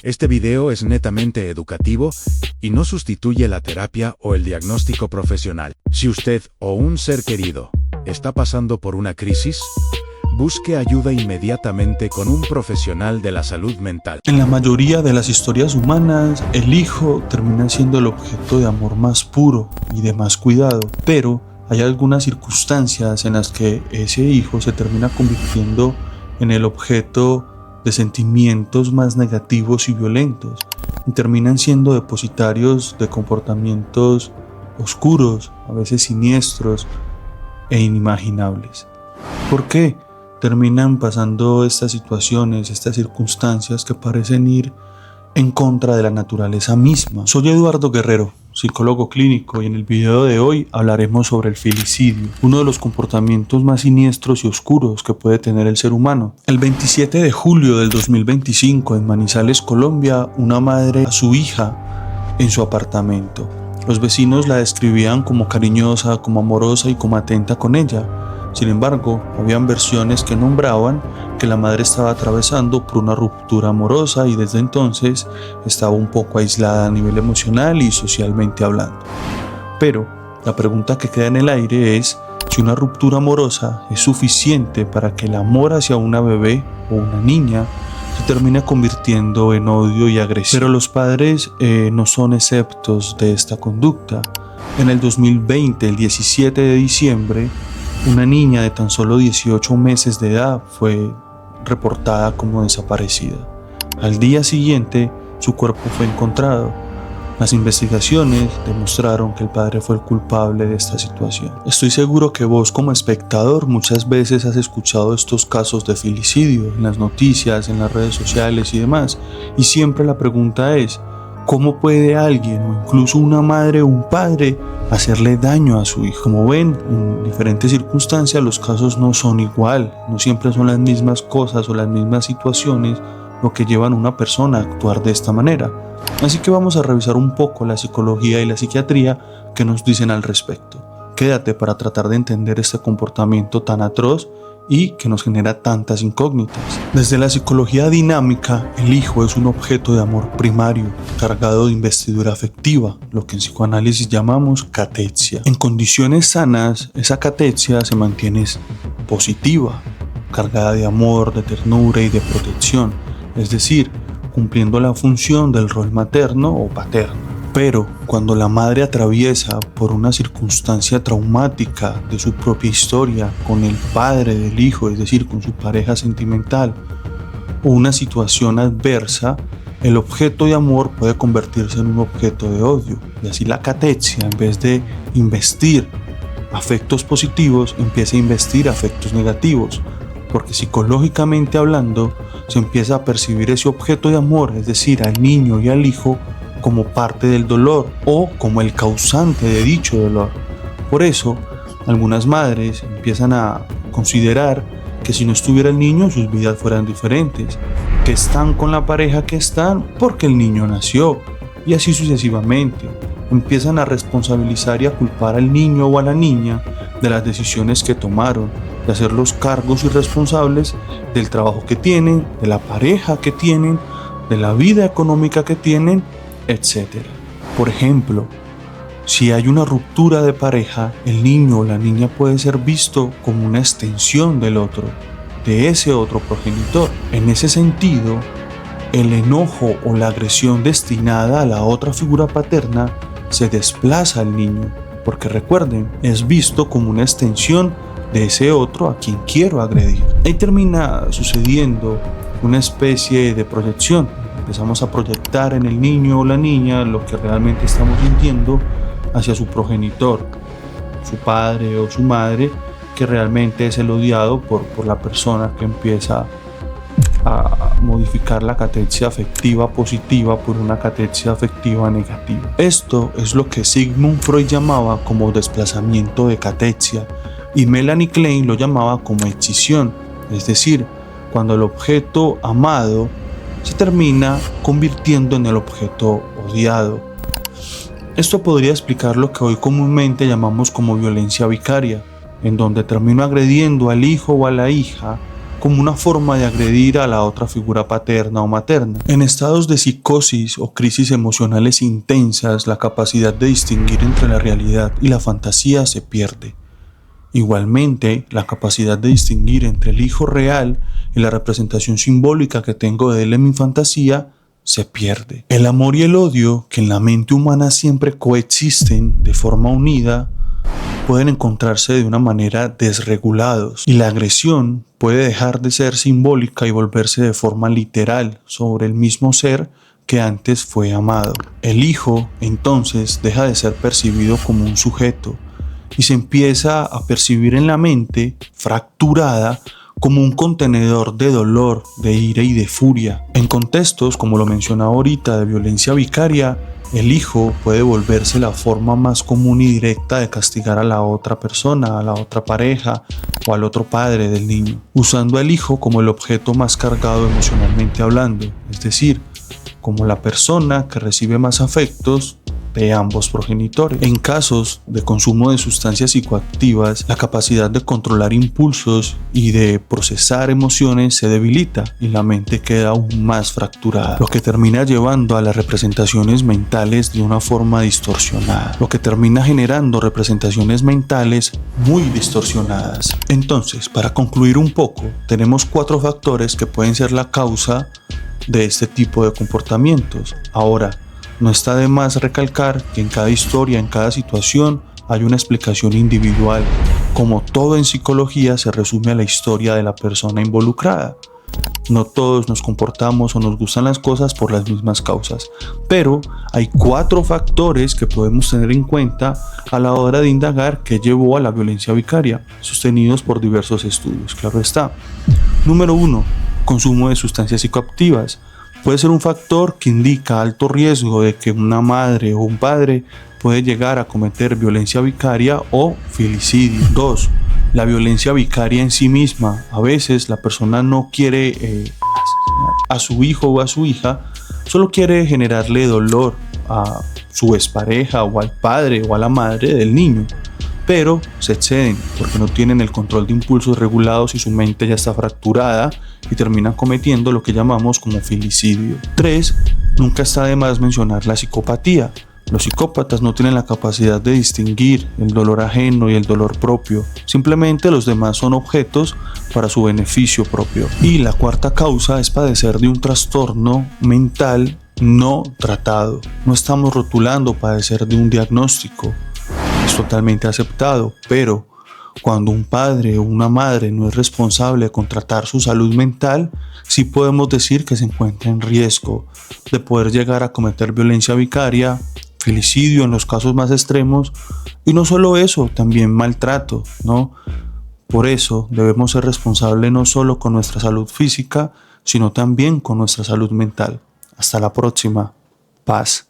Este video es netamente educativo y no sustituye la terapia o el diagnóstico profesional. Si usted o un ser querido está pasando por una crisis, busque ayuda inmediatamente con un profesional de la salud mental. En la mayoría de las historias humanas, el hijo termina siendo el objeto de amor más puro y de más cuidado, pero hay algunas circunstancias en las que ese hijo se termina convirtiendo en el objeto de sentimientos más negativos y violentos, y terminan siendo depositarios de comportamientos oscuros, a veces siniestros e inimaginables. ¿Por qué terminan pasando estas situaciones, estas circunstancias que parecen ir en contra de la naturaleza misma? Soy Eduardo Guerrero, psicólogo clínico, y en el video de hoy hablaremos sobre el filicidio, uno de los comportamientos más siniestros y oscuros que puede tener el ser humano. El 27 de julio del 2025, en Manizales, Colombia, una madre a su hija en su apartamento. Los vecinos la describían como cariñosa, como amorosa y como atenta con ella. Sin embargo, habían versiones que nombraban que la madre estaba atravesando por una ruptura amorosa y desde entonces estaba un poco aislada a nivel emocional y socialmente hablando. Pero la pregunta que queda en el aire es si una ruptura amorosa es suficiente para que el amor hacia una bebé o una niña se termine convirtiendo en odio y agresión. Pero los padres no son exceptos de esta conducta. En el 2020, el 17 de diciembre, una niña de tan solo 18 meses de edad fue reportada como desaparecida. Al día siguiente, su cuerpo fue encontrado. Las investigaciones demostraron que el padre fue el culpable de esta situación. Estoy seguro que vos, como espectador, muchas veces has escuchado estos casos de filicidio en las noticias, en las redes sociales y demás. Y siempre la pregunta es, ¿cómo puede alguien, o incluso una madre o un padre, hacerle daño a su hijo? Como ven, en diferentes circunstancias los casos no son igual, no siempre son las mismas cosas o las mismas situaciones lo que llevan a una persona a actuar de esta manera. Así que vamos a revisar un poco la psicología y la psiquiatría que nos dicen al respecto. Quédate para tratar de entender este comportamiento tan atroz y que nos genera tantas incógnitas. Desde la psicología dinámica, el hijo es un objeto de amor primario, cargado de investidura afectiva, lo que en psicoanálisis llamamos catexia. En condiciones sanas, esa catexia se mantiene positiva, cargada de amor, de ternura y de protección, es decir, cumpliendo la función del rol materno o paterno. Pero cuando la madre atraviesa por una circunstancia traumática de su propia historia con el padre del hijo, es decir, con su pareja sentimental, o una situación adversa, el objeto de amor puede convertirse en un objeto de odio. Y así la catexia, en vez de investir afectos positivos, empieza a investir afectos negativos, porque psicológicamente hablando, se empieza a percibir ese objeto de amor, es decir, al niño y al hijo, como parte del dolor o como el causante de dicho dolor. Por eso, algunas madres empiezan a considerar que si no estuviera el niño, sus vidas fueran diferentes, que están con la pareja que están porque el niño nació, y así sucesivamente. Empiezan a responsabilizar y a culpar al niño o a la niña de las decisiones que tomaron, de hacerlos cargos y responsables del trabajo que tienen, de la pareja que tienen, de la vida económica que tienen, etc. Por ejemplo, si hay una ruptura de pareja, el niño o la niña puede ser visto como una extensión del otro, de ese otro progenitor. En ese sentido, el enojo o la agresión destinada a la otra figura paterna se desplaza al niño, porque recuerden, es visto como una extensión de ese otro a quien quiero agredir. Ahí termina sucediendo una especie de proyección. Empezamos a proyectar en el niño o la niña lo que realmente estamos sintiendo hacia su progenitor, su padre o su madre, que realmente es el odiado por la persona que empieza a modificar la catexia afectiva positiva por una catexia afectiva negativa. Esto es lo que Sigmund Freud llamaba como desplazamiento de catexia y Melanie Klein lo llamaba como escisión, es decir, cuando el objeto amado se termina convirtiendo en el objeto odiado. Esto podría explicar lo que hoy comúnmente llamamos como violencia vicaria, en donde termino agrediendo al hijo o a la hija como una forma de agredir a la otra figura paterna o materna. En estados de psicosis o crisis emocionales intensas, la capacidad de distinguir entre la realidad y la fantasía se pierde. Igualmente, la capacidad de distinguir entre el hijo real y la representación simbólica que tengo de él en mi fantasía se pierde. El amor y el odio, que en la mente humana siempre coexisten de forma unida, pueden encontrarse de una manera desregulados, y la agresión puede dejar de ser simbólica y volverse de forma literal sobre el mismo ser que antes fue amado. El hijo, entonces, deja de ser percibido como un sujeto y se empieza a percibir en la mente, fracturada, como un contenedor de dolor, de ira y de furia. En contextos, como lo mencionaba ahorita, de violencia vicaria, el hijo puede volverse la forma más común y directa de castigar a la otra persona, a la otra pareja o al otro padre del niño, usando al hijo como el objeto más cargado emocionalmente hablando, es decir, como la persona que recibe más afectos de ambos progenitores. En casos de consumo de sustancias psicoactivas, la capacidad de controlar impulsos y de procesar emociones se debilita y la mente queda aún más fracturada, lo que termina llevando a las representaciones mentales de una forma distorsionada, lo que termina generando representaciones mentales muy distorsionadas. Entonces, para concluir un poco, tenemos 4 factores que pueden ser la causa de este tipo de comportamientos. Ahora, no está de más recalcar que en cada historia, en cada situación, hay una explicación individual. Como todo en psicología, se resume a la historia de la persona involucrada. No todos nos comportamos o nos gustan las cosas por las mismas causas, pero hay 4 factores que podemos tener en cuenta a la hora de indagar qué llevó a la violencia vicaria, sostenidos por diversos estudios, claro está. Número 1. Consumo de sustancias psicoactivas. Puede ser un factor que indica alto riesgo de que una madre o un padre puede llegar a cometer violencia vicaria o filicidio. 2. La violencia vicaria en sí misma. A veces la persona no quiere asesinar a su hijo o a su hija, solo quiere generarle dolor a su expareja o al padre o a la madre del niño, pero se exceden porque no tienen el control de impulsos regulados y su mente ya está fracturada y terminan cometiendo lo que llamamos como filicidio. 3. Nunca está de más mencionar la psicopatía. Los psicópatas no tienen la capacidad de distinguir el dolor ajeno y el dolor propio. Simplemente los demás son objetos para su beneficio propio. Y la 4ª causa es padecer de un trastorno mental no tratado. No estamos rotulando padecer de un diagnóstico. Es totalmente aceptado, pero cuando un padre o una madre no es responsable con tratar su salud mental, sí podemos decir que se encuentra en riesgo de poder llegar a cometer violencia vicaria, filicidio en los casos más extremos, y no solo eso, también maltrato, ¿no? Por eso debemos ser responsables no solo con nuestra salud física, sino también con nuestra salud mental. Hasta la próxima. Paz.